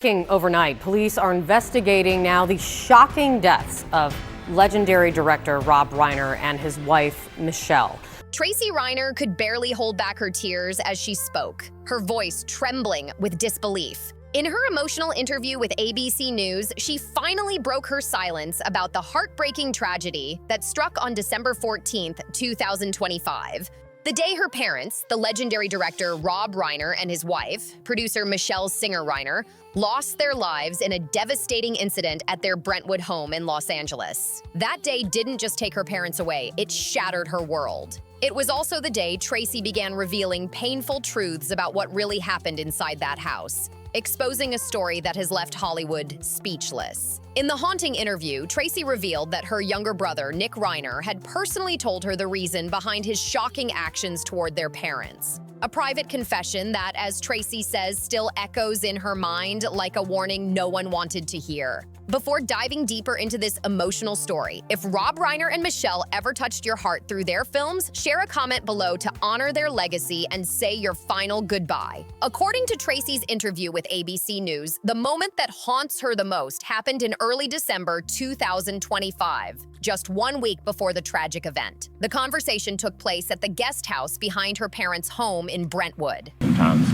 Overnight, police are investigating now the shocking deaths of legendary director Rob Reiner and his wife, Michelle. Tracy Reiner could barely hold back her tears as she spoke, her voice trembling with disbelief. In her emotional interview with ABC News, she finally broke her silence about the heartbreaking tragedy that struck on December 14th, 2025. The day her parents, the legendary director Rob Reiner and his wife, producer Michelle Singer Reiner, lost their lives in a devastating incident at their Brentwood home in Los Angeles. That day didn't just take her parents away, it shattered her world. It was also the day Tracy began revealing painful truths about what really happened inside that house, exposing a story that has left Hollywood speechless. In the haunting interview, Tracy revealed that her younger brother, Nick Reiner, had personally told her the reason behind his shocking actions toward their parents. A private confession that, as Tracy says, still echoes in her mind like a warning no one wanted to hear. Before diving deeper into this emotional story, if Rob Reiner and Michelle ever touched your heart through their films, share a comment below to honor their legacy and say your final goodbye. According to Tracy's interview with ABC News, the moment that haunts her the most happened in early December 2025, just 1 week before the tragic event. The conversation took place at the guest house behind her parents' home in Brentwood. Sometimes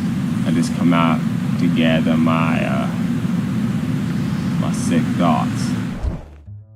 I just come out to gather my sick thoughts.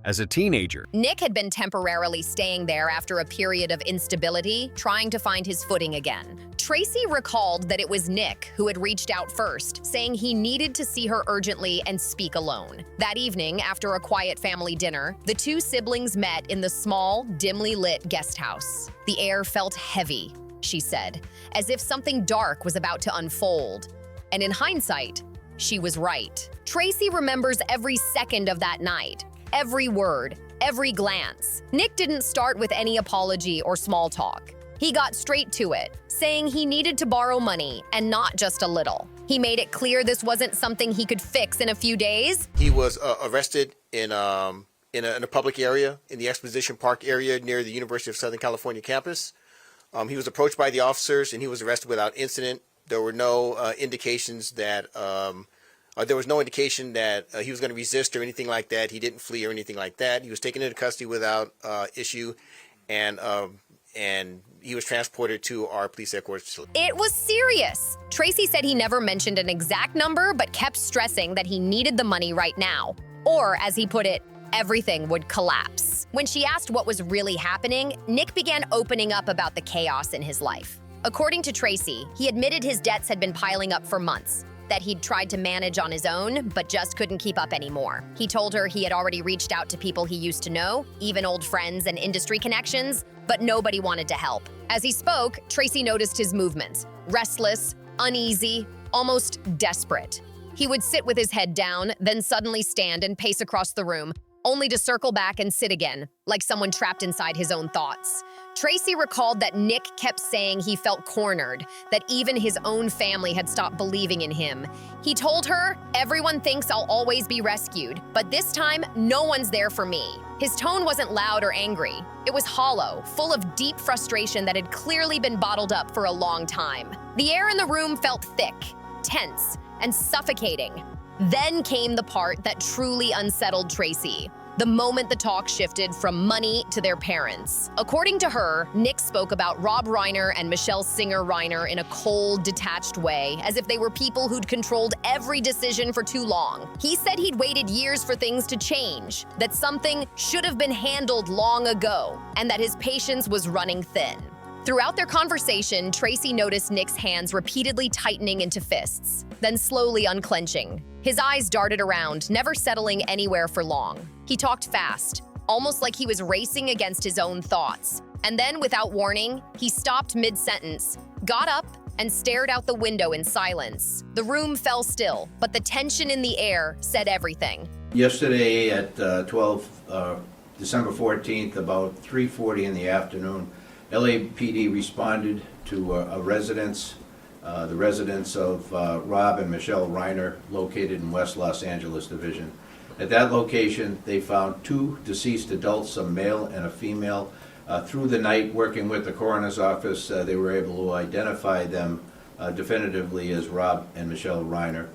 As a teenager, Nick had been temporarily staying there after a period of instability, trying to find his footing again. Tracy recalled that it was Nick who had reached out first, saying he needed to see her urgently and speak alone. That evening, after a quiet family dinner, the two siblings met in the small, dimly lit guest house. The air felt heavy, she said, as if something dark was about to unfold. And in hindsight, she was right. Tracy remembers every second of that night, every word, every glance. Nick didn't start with any apology or small talk. He got straight to it, saying he needed to borrow money and not just a little. He made it clear this wasn't something he could fix in a few days. He was arrested in a public area, in the Exposition Park area near the University of Southern California campus. He was approached by the officers and he was arrested without incident. There were no indications that he was going to resist or anything like that. He didn't flee or anything like that. He was taken into custody without issue, and he was transported to our police headquarters facility. It was serious. Tracy said he never mentioned an exact number, but kept stressing that he needed the money right now. Or, as he put it, everything would collapse. When she asked what was really happening, Nick began opening up about the chaos in his life. According to Tracy, he admitted his debts had been piling up for months, that he'd tried to manage on his own, but just couldn't keep up anymore. He told her he had already reached out to people he used to know, even old friends and industry connections, but nobody wanted to help. As he spoke, Tracy noticed his movements, restless, uneasy, almost desperate. He would sit with his head down, then suddenly stand and pace across the room, only to circle back and sit again, like someone trapped inside his own thoughts. Tracy recalled that Nick kept saying he felt cornered, that even his own family had stopped believing in him. He told her, "Everyone thinks I'll always be rescued, but this time, no one's there for me." His tone wasn't loud or angry. It was hollow, full of deep frustration that had clearly been bottled up for a long time. The air in the room felt thick, tense, and suffocating. Then came the part that truly unsettled Tracy. The moment the talk shifted from money to their parents. According to her, Nick spoke about Rob Reiner and Michelle Singer Reiner in a cold, detached way, as if they were people who'd controlled every decision for too long. He said he'd waited years for things to change, that something should have been handled long ago, and that his patience was running thin. Throughout their conversation, Tracy noticed Nick's hands repeatedly tightening into fists, then slowly unclenching. His eyes darted around, never settling anywhere for long. He talked fast, almost like he was racing against his own thoughts. And then, without warning, he stopped mid-sentence, got up, and stared out the window in silence. The room fell still, but the tension in the air said everything. Yesterday at December 14th, about 3:40 in the afternoon, LAPD responded to a residence, the residence of Rob and Michelle Reiner, located in West Los Angeles Division. At that location, they found two deceased adults, a male and a female. Through the night, working with the coroner's office, they were able to identify them definitively as Rob and Michelle Reiner.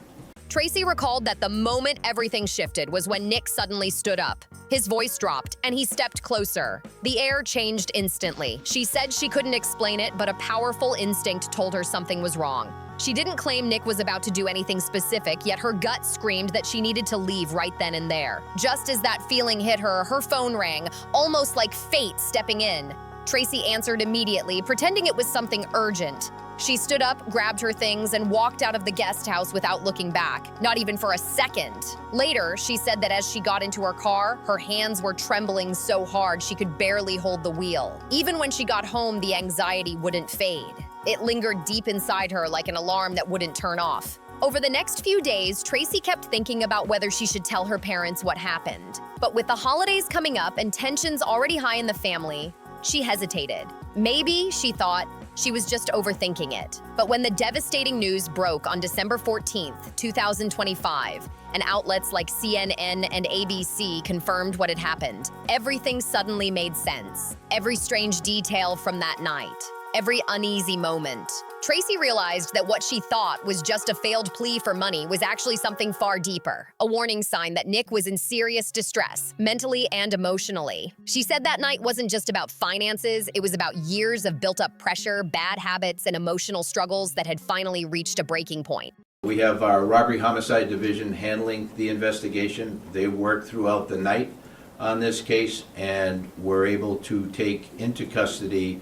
Tracy recalled that the moment everything shifted was when Nick suddenly stood up. His voice dropped, and he stepped closer. The air changed instantly. She said she couldn't explain it, but a powerful instinct told her something was wrong. She didn't claim Nick was about to do anything specific, yet her gut screamed that she needed to leave right then and there. Just as that feeling hit her, her phone rang, almost like fate stepping in. Tracy answered immediately, pretending it was something urgent. She stood up, grabbed her things, and walked out of the guest house without looking back, not even for a second. Later, she said that as she got into her car, her hands were trembling so hard she could barely hold the wheel. Even when she got home, the anxiety wouldn't fade. It lingered deep inside her like an alarm that wouldn't turn off. Over the next few days, Tracy kept thinking about whether she should tell her parents what happened. But with the holidays coming up and tensions already high in the family, she hesitated. Maybe, she thought, she was just overthinking it. But when the devastating news broke on December 14th, 2025, and outlets like CNN and ABC confirmed what had happened, everything suddenly made sense. Every strange detail from that night, every uneasy moment. Tracy realized that what she thought was just a failed plea for money was actually something far deeper, a warning sign that Nick was in serious distress, mentally and emotionally. She said that night wasn't just about finances, it was about years of built-up pressure, bad habits, and emotional struggles that had finally reached a breaking point. We have our robbery homicide division handling the investigation. They worked throughout the night on this case and were able to take into custody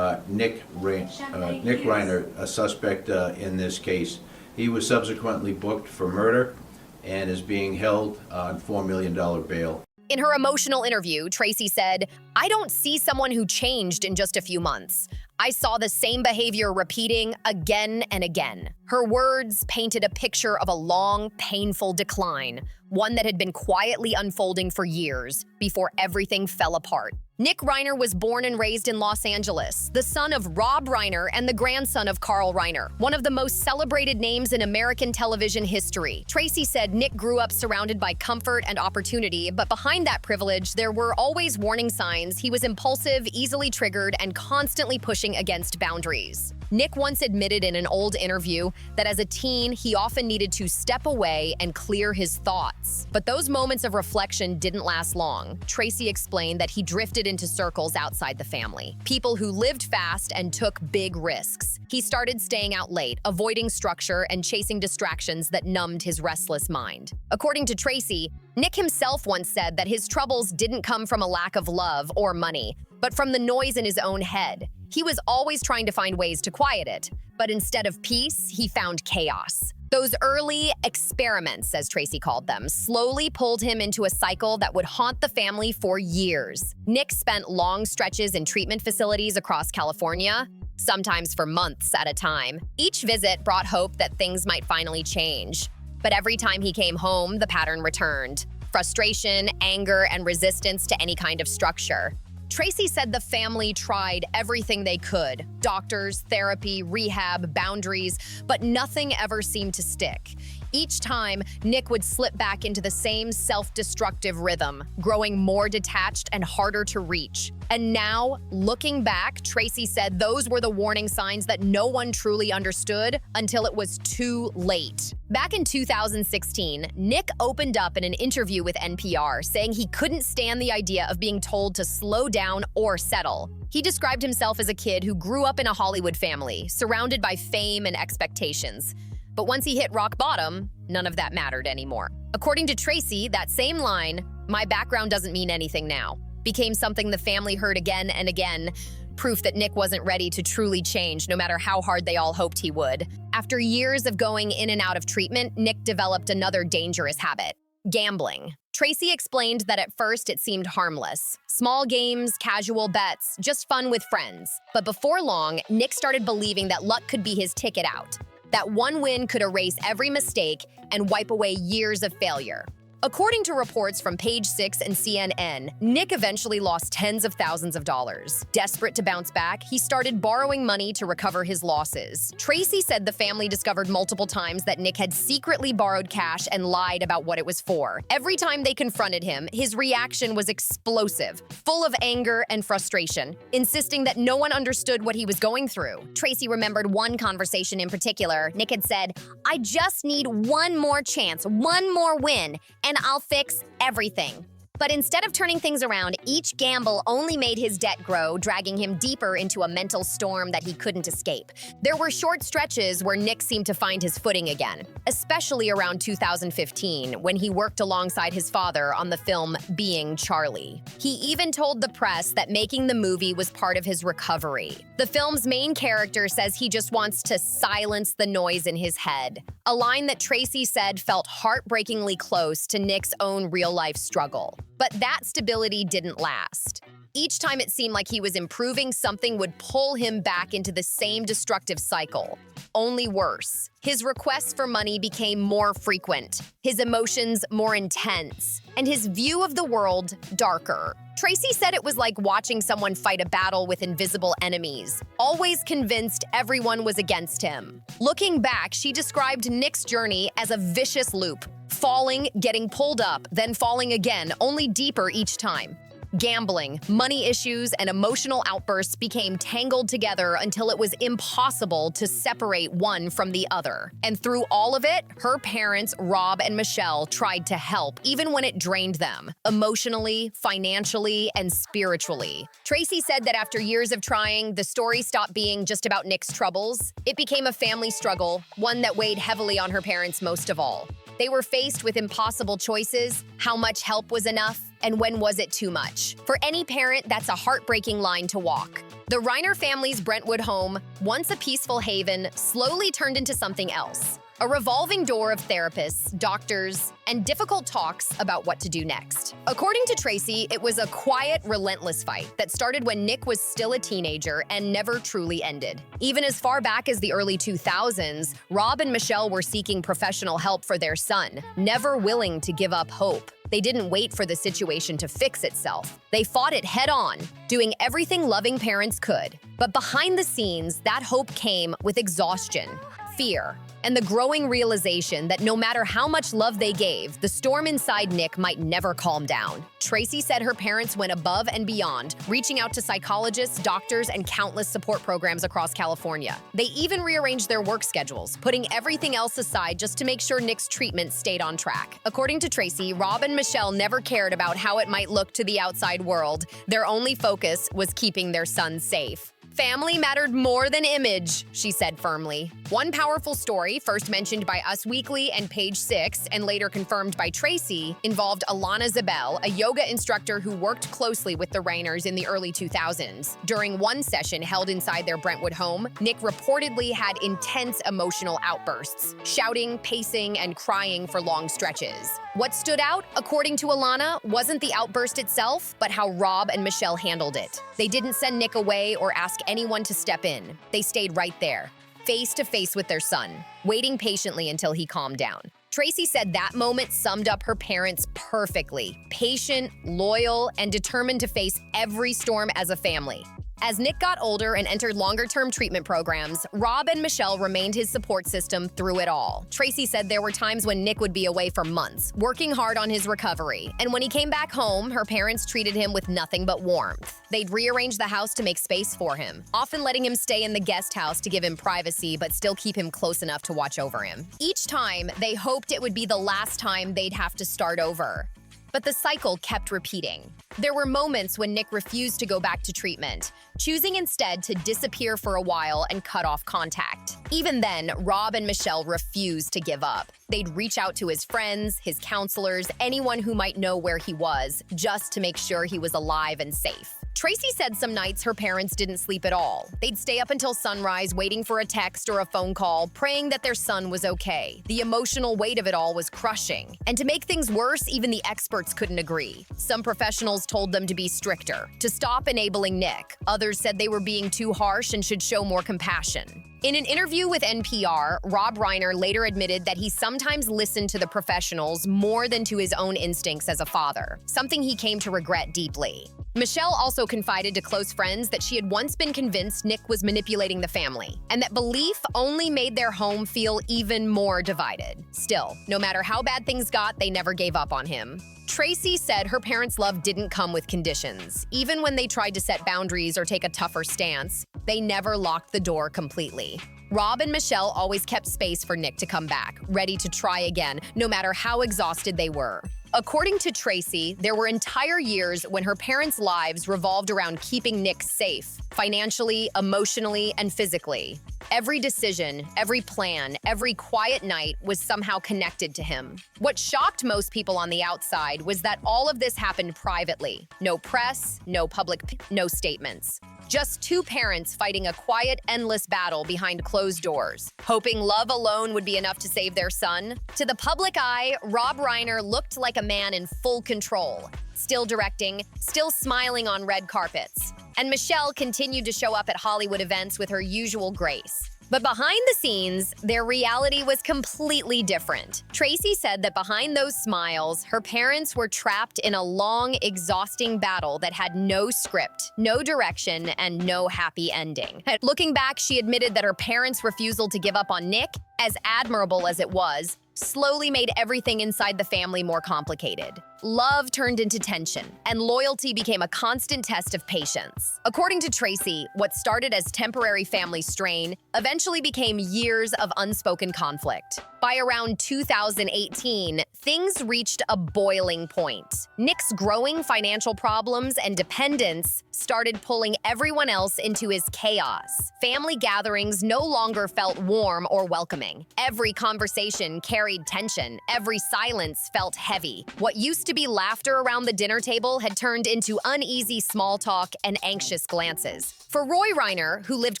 Nick Reiner, a suspect in this case. He was subsequently booked for murder and is being held on $4 million bail. In her emotional interview, Tracy said, "I don't see someone who changed in just a few months. I saw the same behavior repeating again and again." Her words painted a picture of a long, painful decline, one that had been quietly unfolding for years before everything fell apart. Nick Reiner was born and raised in Los Angeles, the son of Rob Reiner and the grandson of Carl Reiner, one of the most celebrated names in American television history. Tracy said Nick grew up surrounded by comfort and opportunity, but behind that privilege, there were always warning signs. He was impulsive, easily triggered, and constantly pushing against boundaries. Nick once admitted in an old interview that as a teen, he often needed to step away and clear his thoughts. But those moments of reflection didn't last long. Tracy explained that he drifted into circles outside the family, people who lived fast and took big risks. He started staying out late, avoiding structure, and chasing distractions that numbed his restless mind. According to Tracy, Nick himself once said that his troubles didn't come from a lack of love or money, but from the noise in his own head. He was always trying to find ways to quiet it, but instead of peace, he found chaos. Those early experiments, as Tracy called them, slowly pulled him into a cycle that would haunt the family for years. Nick spent long stretches in treatment facilities across California, sometimes for months at a time. Each visit brought hope that things might finally change. But every time he came home, the pattern returned: frustration, anger, and resistance to any kind of structure. Tracy said the family tried everything they could: doctors, therapy, rehab, boundaries, but nothing ever seemed to stick. Each time, Nick would slip back into the same self-destructive rhythm, growing more detached and harder to reach. And now, looking back, Tracy said those were the warning signs that no one truly understood until it was too late. Back in 2016, Nick opened up in an interview with NPR, saying he couldn't stand the idea of being told to slow down or settle. He described himself as a kid who grew up in a Hollywood family, surrounded by fame and expectations. But once he hit rock bottom, none of that mattered anymore. According to Tracy, that same line, "My background doesn't mean anything now," became something the family heard again and again, proof that Nick wasn't ready to truly change, no matter how hard they all hoped he would. After years of going in and out of treatment, Nick developed another dangerous habit: gambling. Tracy explained that at first it seemed harmless. Small games, casual bets, just fun with friends. But before long, Nick started believing that luck could be his ticket out, that one win could erase every mistake and wipe away years of failure. According to reports from Page 6 and CNN, Nick eventually lost tens of thousands of dollars. Desperate to bounce back, he started borrowing money to recover his losses. Tracy said the family discovered multiple times that Nick had secretly borrowed cash and lied about what it was for. Every time they confronted him, his reaction was explosive, full of anger and frustration, insisting that no one understood what he was going through. Tracy remembered one conversation in particular. Nick had said, "I just need one more chance, one more win, and I'll fix everything." But instead of turning things around, each gamble only made his debt grow, dragging him deeper into a mental storm that he couldn't escape. There were short stretches where Nick seemed to find his footing again, especially around 2015, when he worked alongside his father on the film Being Charlie. He even told the press that making the movie was part of his recovery. The film's main character says he just wants to silence the noise in his head, a line that Tracy said felt heartbreakingly close to Nick's own real-life struggle. But that stability didn't last. Each time it seemed like he was improving, something would pull him back into the same destructive cycle. Only worse. His requests for money became more frequent, his emotions more intense, and his view of the world darker. Tracy said it was like watching someone fight a battle with invisible enemies, always convinced everyone was against him. Looking back, she described Nick's journey as a vicious loop, falling, getting pulled up, then falling again, only deeper each time. Gambling, money issues, and emotional outbursts became tangled together until it was impossible to separate one from the other. And through all of it, her parents, Rob and Michelle, tried to help, even when it drained them, emotionally, financially, and spiritually. Tracy said that after years of trying, the story stopped being just about Nick's troubles. It became a family struggle, one that weighed heavily on her parents most of all. They were faced with impossible choices: how much help was enough, and when was it too much? For any parent, that's a heartbreaking line to walk. The Reiner family's Brentwood home, once a peaceful haven, slowly turned into something else. A revolving door of therapists, doctors, and difficult talks about what to do next. According to Tracy, it was a quiet, relentless fight that started when Nick was still a teenager and never truly ended. Even as far back as the early 2000s, Rob and Michelle were seeking professional help for their son, never willing to give up hope. They didn't wait for the situation to fix itself. They fought it head-on, doing everything loving parents could. But behind the scenes, that hope came with exhaustion, fear, and the growing realization that no matter how much love they gave, the storm inside Nick might never calm down. Tracy said her parents went above and beyond, reaching out to psychologists, doctors, and countless support programs across California. They even rearranged their work schedules, putting everything else aside just to make sure Nick's treatment stayed on track. According to Tracy, Rob and Michelle never cared about how it might look to the outside world. Their only focus was keeping their son safe. Family mattered more than image, she said firmly. One powerful story, first mentioned by Us Weekly and Page 6, and later confirmed by Tracy, involved Alana Zabel, a yoga instructor who worked closely with the Reiners in the early 2000s. During one session held inside their Brentwood home, Nick reportedly had intense emotional outbursts, shouting, pacing, and crying for long stretches. What stood out, according to Alana, wasn't the outburst itself, but how Rob and Michelle handled it. They didn't send Nick away or ask anyone to step in. They stayed right there, face to face with their son, waiting patiently until he calmed down. Tracy said that moment summed up her parents perfectly: patient, loyal, and determined to face every storm as a family. As Nick got older and entered longer-term treatment programs, Rob and Michelle remained his support system through it all. Tracy said there were times when Nick would be away for months, working hard on his recovery. And when he came back home, her parents treated him with nothing but warmth. They'd rearrange the house to make space for him, often letting him stay in the guest house to give him privacy but still keep him close enough to watch over him. Each time, they hoped it would be the last time they'd have to start over. But the cycle kept repeating. There were moments when Nick refused to go back to treatment, choosing instead to disappear for a while and cut off contact. Even then, Rob and Michelle refused to give up. They'd reach out to his friends, his counselors, anyone who might know where he was, just to make sure he was alive and safe. Tracy said some nights her parents didn't sleep at all. They'd stay up until sunrise waiting for a text or a phone call, praying that their son was okay. The emotional weight of it all was crushing. And to make things worse, even the experts couldn't agree. Some professionals told them to be stricter, to stop enabling Nick. Others said they were being too harsh and should show more compassion. In an interview with NPR, Rob Reiner later admitted that he sometimes listened to the professionals more than to his own instincts as a father, something he came to regret deeply. Michelle also confided to close friends that she had once been convinced Nick was manipulating the family, and that belief only made their home feel even more divided. Still, no matter how bad things got, they never gave up on him. Tracy said her parents' love didn't come with conditions. Even when they tried to set boundaries or take a tougher stance, they never locked the door completely. Rob and Michelle always kept space for Nick to come back, ready to try again, no matter how exhausted they were. According to Tracy, there were entire years when her parents' lives revolved around keeping Nick safe, financially, emotionally, and physically. Every decision, every plan, every quiet night was somehow connected to him. What shocked most people on the outside was that all of this happened privately. No press, no public, no statements. Just two parents fighting a quiet, endless battle behind closed doors, hoping love alone would be enough to save their son. To the public eye, Rob Reiner looked like a man in full control, still directing, still smiling on red carpets. And Michelle continued to show up at Hollywood events with her usual grace. But behind the scenes, their reality was completely different. Tracy said that behind those smiles, her parents were trapped in a long, exhausting battle that had no script, no direction, and no happy ending. Looking back, she admitted that her parents' refusal to give up on Nick, as admirable as it was, slowly made everything inside the family more complicated. Love turned into tension, and loyalty became a constant test of patience. According to Tracy, what started as temporary family strain eventually became years of unspoken conflict. By around 2018, things reached a boiling point. Nick's growing financial problems and dependence started pulling everyone else into his chaos. Family gatherings no longer felt warm or welcoming. Every conversation carried tension. Every silence felt heavy. What used to be laughter around the dinner table had turned into uneasy small talk and anxious glances. For Roy Reiner, who lived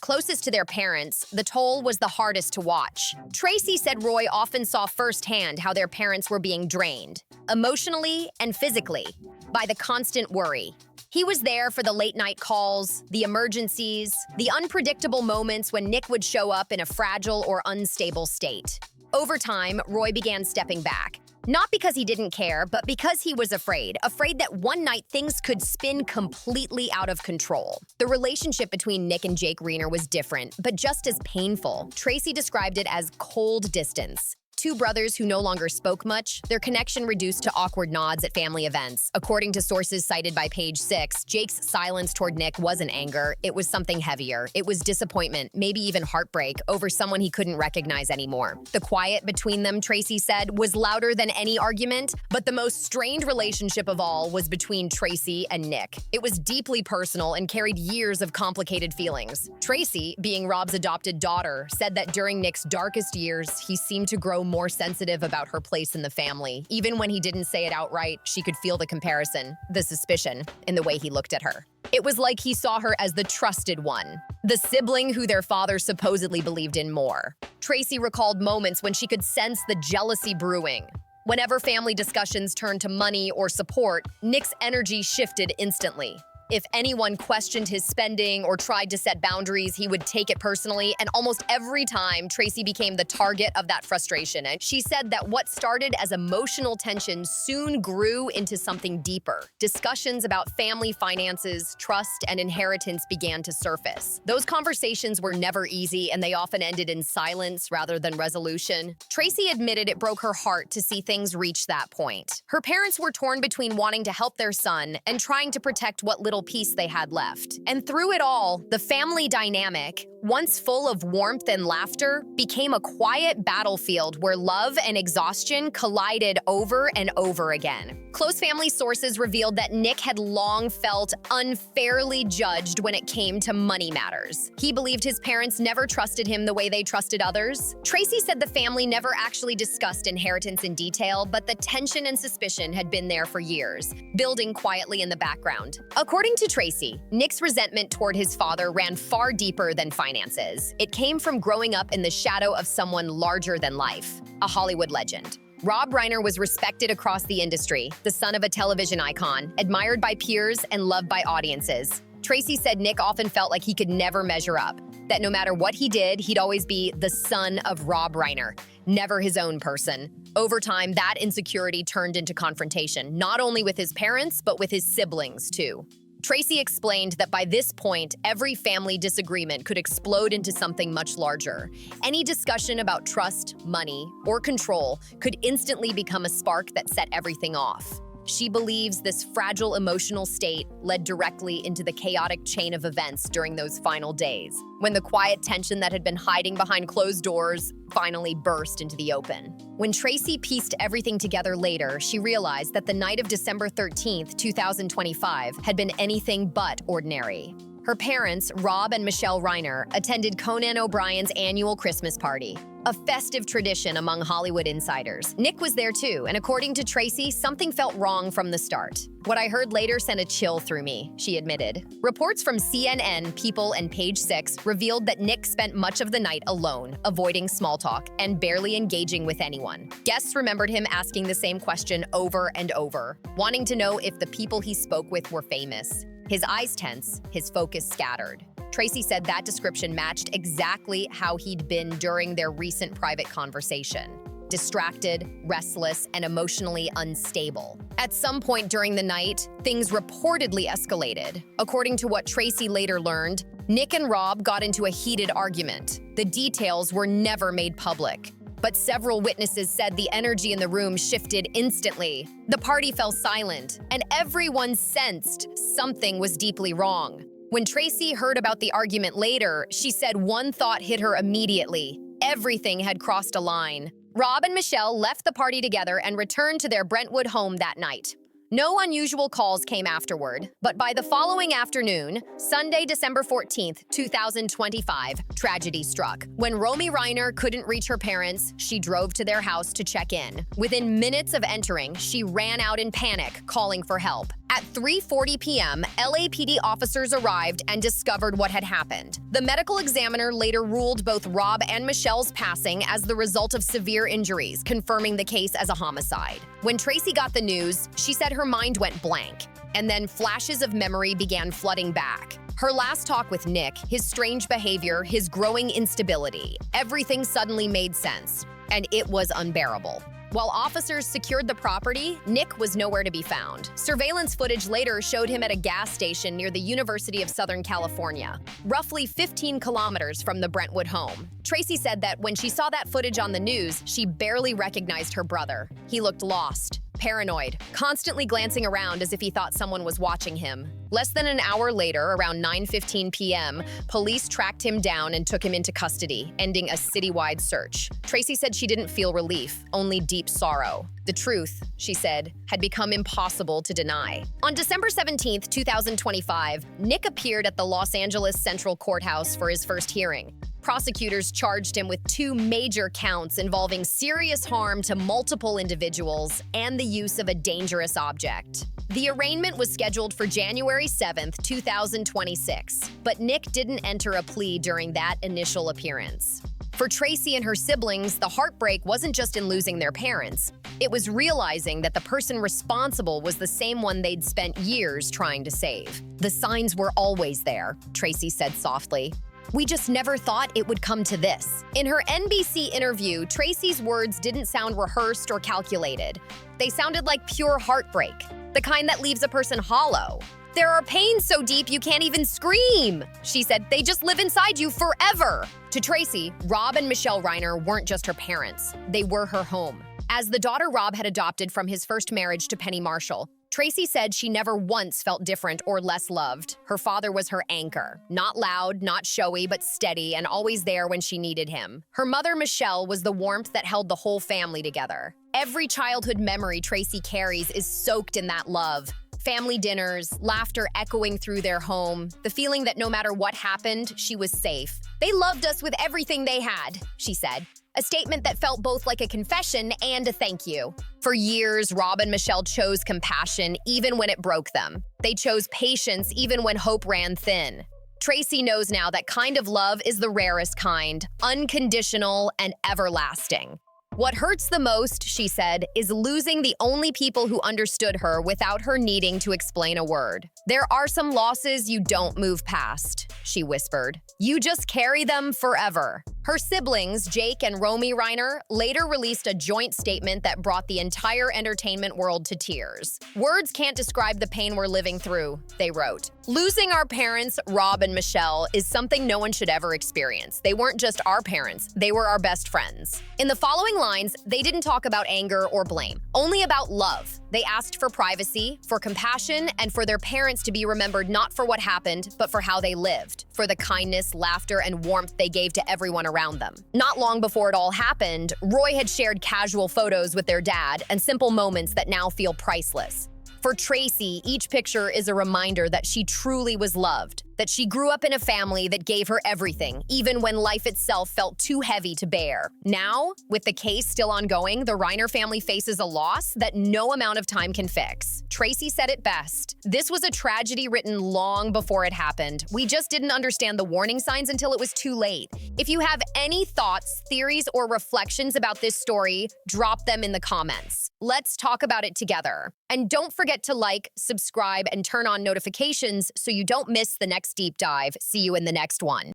closest to their parents, the toll was the hardest to watch. Tracy said Roy often saw firsthand how their parents were being drained, emotionally and physically, by the constant worry. He was there for the late-night calls, the emergencies, the unpredictable moments when Nick would show up in a fragile or unstable state. Over time, Roy began stepping back. Not because he didn't care, but because he was afraid that one night things could spin completely out of control. The relationship between Nick and Jake Reiner was different, but just as painful. Tracy described it as cold distance. Two brothers who no longer spoke much, their connection reduced to awkward nods at family events. According to sources cited by Page 6, Jake's silence toward Nick wasn't anger, it was something heavier. It was disappointment, maybe even heartbreak, over someone he couldn't recognize anymore. The quiet between them, Tracy said, was louder than any argument, but the most strained relationship of all was between Tracy and Nick. It was deeply personal and carried years of complicated feelings. Tracy, being Rob's adopted daughter, said that during Nick's darkest years, he seemed to grow more sensitive about her place in the family. Even when he didn't say it outright, she could feel the comparison, the suspicion, in the way he looked at her. It was like he saw her as the trusted one, the sibling who their father supposedly believed in more. Tracy recalled moments when she could sense the jealousy brewing. Whenever family discussions turned to money or support, Nick's energy shifted instantly. If anyone questioned his spending or tried to set boundaries, he would take it personally, and almost every time, Tracy became the target of that frustration. And she said that what started as emotional tension soon grew into something deeper. Discussions about family finances, trust, and inheritance began to surface. Those conversations were never easy, and they often ended in silence rather than resolution. Tracy admitted it broke her heart to see things reach that point. Her parents were torn between wanting to help their son and trying to protect what little piece they had left. And through it all, the family dynamic, once full of warmth and laughter, became a quiet battlefield where love and exhaustion collided over and over again. Close family sources revealed that Nick had long felt unfairly judged when it came to money matters. He believed his parents never trusted him the way they trusted others. Tracy said the family never actually discussed inheritance in detail, but the tension and suspicion had been there for years, building quietly in the background. According to Tracy, Nick's resentment toward his father ran far deeper than finances. It came from growing up in the shadow of someone larger than life, a Hollywood legend. Rob Reiner was respected across the industry, the son of a television icon, admired by peers and loved by audiences. Tracy said Nick often felt like he could never measure up. that no matter what he did, he'd always be the son of Rob Reiner, never his own person. Over time, that insecurity turned into confrontation, not only with his parents, but with his siblings, too. Tracy explained that by this point, every family disagreement could explode into something much larger. Any discussion about trust, money, or control could instantly become a spark that set everything off. She believes this fragile emotional state led directly into the chaotic chain of events during those final days, when the quiet tension that had been hiding behind closed doors finally burst into the open. When Tracy pieced everything together later, she realized that the night of December 13th, 2025, had been anything but ordinary. Her parents, Rob and Michelle Reiner, attended Conan O'Brien's annual Christmas party, a festive tradition among Hollywood insiders. Nick was there too, and according to Tracy, something felt wrong from the start. What I heard later sent a chill through me, she admitted. Reports from CNN, People, and Page 6 revealed that Nick spent much of the night alone, avoiding small talk and barely engaging with anyone. Guests remembered him asking the same question over and over, wanting to know if the people he spoke with were famous. His eyes tense, his focus scattered. Tracy said that description matched exactly how he'd been during their recent private conversation. Distracted, restless, and emotionally unstable. At some point during the night, things reportedly escalated. According to what Tracy later learned, Nick and Rob got into a heated argument. The details were never made public, but several witnesses said the energy in the room shifted instantly. The party fell silent, and everyone sensed something was deeply wrong. When Tracy heard about the argument later, she said one thought hit her immediately. Everything had crossed a line. Rob and Michelle left the party together and returned to their Brentwood home that night. No unusual calls came afterward, but by the following afternoon, Sunday, December 14th, 2025, tragedy struck. When Romy Reiner couldn't reach her parents, she drove to their house to check in. Within minutes of entering, she ran out in panic, calling for help. At 3:40 p.m., LAPD officers arrived and discovered what had happened. The medical examiner later ruled both Rob and Michelle's passing as the result of severe injuries, confirming the case as a homicide. When Tracy got the news, she said her mind went blank, and then flashes of memory began flooding back. Her last talk with Nick, his strange behavior, his growing instability, everything suddenly made sense, and it was unbearable. While officers secured the property, Nick was nowhere to be found. Surveillance footage later showed him at a gas station near the University of Southern California, roughly 15 kilometers from the Brentwood home. Tracy said that when she saw that footage on the news, she barely recognized her brother. He looked lost, paranoid, constantly glancing around as if he thought someone was watching him. Less than an hour later, around 9:15 p.m., police tracked him down and took him into custody, ending a citywide search. Tracy said she didn't feel relief, only deep sorrow. The truth, she said, had become impossible to deny. On December 17th, 2025, Nick appeared at the Los Angeles Central Courthouse for his first hearing. Prosecutors charged him with 2 major counts involving serious harm to multiple individuals and the use of a dangerous object. The arraignment was scheduled for January 7th, 2026, but Nick didn't enter a plea during that initial appearance. For Tracy and her siblings, the heartbreak wasn't just in losing their parents. It was realizing that the person responsible was the same one they'd spent years trying to save. The signs were always there, Tracy said softly. We just never thought it would come to this. In her NBC interview, Tracy's words didn't sound rehearsed or calculated. They sounded like pure heartbreak, the kind that leaves a person hollow. There are pains so deep you can't even scream, she said. They just live inside you forever. To Tracy, Rob and Michelle Reiner weren't just her parents. They were her home. As the daughter Rob had adopted from his first marriage to Penny Marshall, Tracy said she never once felt different or less loved. Her father was her anchor. Not loud, not showy, but steady and always there when she needed him. Her mother, Michelle, was the warmth that held the whole family together. Every childhood memory Tracy carries is soaked in that love. Family dinners, laughter echoing through their home, the feeling that no matter what happened, she was safe. They loved us with everything they had, she said. A statement that felt both like a confession and a thank you. For years, Rob and Michelle chose compassion even when it broke them. They chose patience even when hope ran thin. Tracy knows now that kind of love is the rarest kind, unconditional and everlasting. What hurts the most, she said, is losing the only people who understood her without her needing to explain a word. There are some losses you don't move past, she whispered. You just carry them forever. Her siblings, Jake and Romy Reiner, later released a joint statement that brought the entire entertainment world to tears. Words can't describe the pain we're living through, they wrote. Losing our parents, Rob and Michelle, is something no one should ever experience. They weren't just our parents, they were our best friends. In the following lines, they didn't talk about anger or blame, only about love. They asked for privacy, for compassion, and for their parents to be remembered not for what happened, but for how they lived, for the kindness, laughter, and warmth they gave to everyone around them. Not long before it all happened, Roy had shared casual photos with their dad and simple moments that now feel priceless. For Tracy, each picture is a reminder that she truly was loved, that she grew up in a family that gave her everything, even when life itself felt too heavy to bear. Now, with the case still ongoing, the Reiner family faces a loss that no amount of time can fix. Tracy said it best. This was a tragedy written long before it happened. We just didn't understand the warning signs until it was too late. If you have any thoughts, theories, or reflections about this story, drop them in the comments. Let's talk about it together. And don't forget to like, subscribe, and turn on notifications so you don't miss the next deep dive. See you in the next one.